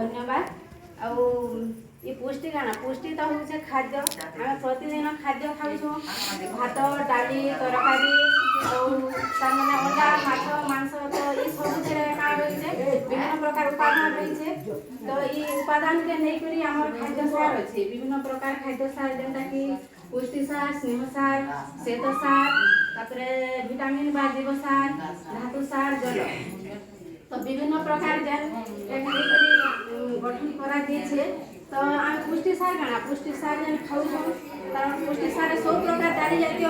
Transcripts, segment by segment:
धन्यवाद। आउ ये पुष्टि काना पुष्टि तो होचे खाद्य आम प्रतिदिन खाद्य खाऊ भात डाली तरकारी और माने अंडा माछ मांस तो ये सब का रही विभिन्न प्रकार उपादान रही तो ये उपादान के नहीं करी हमर खाद्य सार अच्छे विभिन्न प्रकार खाद्य सार जेंटा कि पुष्टि सार स्नेह सार श्वेत सार तापरे विटामिन बा जीव सार धातु सार जल तो विभिन्न प्रकार जेन गठन करा दिए तो आम पुष्टि सार गाना पुष्टि सार जेन खाऊ कारण पुष्टि सार सब प्रकार डाली जातीय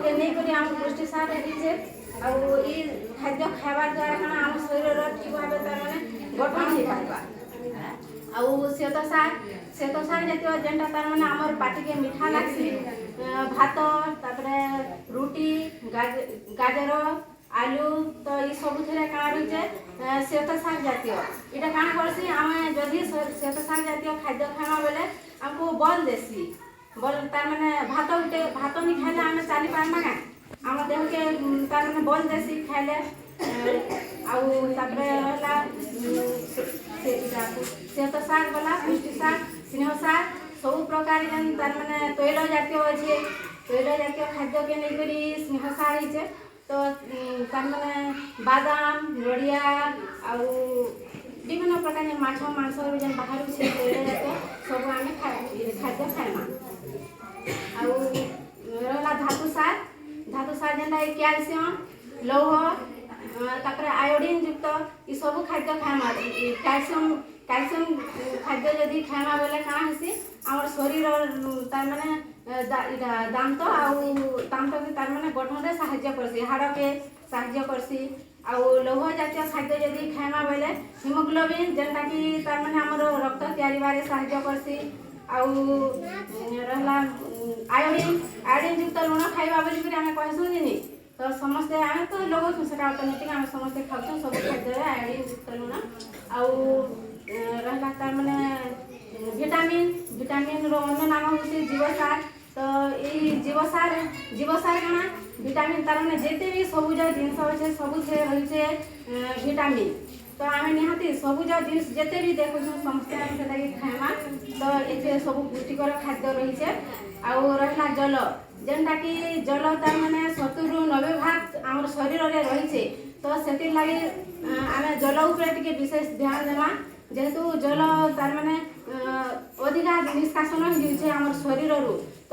के नहीं करी आम पुष्टि सार दीचे और ये खाद्य खाइबा द्वारा काना आम शरीर ठीक भाव तार माने गठन हो पाइबा आउ श्वेत सार जातीय जेनटा तार माने हमर पाटी के मीठा लागसी भात तापरे रोटी गाजर आलू तो ये सब थे क्या रही श्वेत सार जातीय इटा क्या करसी आम जदि श्वेत सार जातीय खाद्य खावा बेले आमको बल देसी बल तार माने भात नहीं खाइले आम चली पार्मा क्या आम देह के तार माने बल देसी खाइले श्वेत सार गला पुष्टि सार स्नेह सार सब प्रकार जेन तार माने तैल जातीय अच्छे तैल जातीय खाद्य के नहीं करी स्नेह सार है तो तार बादाम नड़िया आउ विभिन्न प्रकार माछ मांस जेन बाहर से तैल जातीय सब आम खाद्य खाइमा आउ रहा धातु सार जेनटा कैल्शियम लौह तापरे आयोडीन युक्त ये सब खाद्य खाइमा कैल्शियम खाद्य जदि खाइमा बेले काଣା हेसी हमर शरीर तार माने दांत के तार माने गठन रे सहायता करसी हाड़ के सहायता करसी आउ लौह जातीय खाद्य जदि खाइमा बेले हिमोग्लोबिन जेनटा कि तार माने हमर रक्त तैयारी बारे सहायता करसी आउ रहला आयोडीन युक्त लुण खाइबा बोली कि आमे कहसु दिनी तो समस्ते आमे तो लोग से ऑटोमेटिक आमे समस्ते खाऊ सब खाद्य आयोडीन युक्त लुण आउ रहला तार माने विटामिन रो अन्य नाम होते जीवसार तो ये जीवसार काना विटामिन तार माने जेते भी सबुज जिनस अच्छे सबुथे रही विटामिन तो आम निहाती सबुज जिनस जेते भी देखु समस्ते आम से खाइमा तो ये सब पुष्टिकर खाद्य रही आउ रहा जल जेनटा कि जल तार माने 70 ରୁ 90 भाग आम शरीर रे रही तो से लगे आम जल उपरे विशेष ध्यान देमा जेहेतु जल तार माने अधिका निष्कासन हो आम शरीर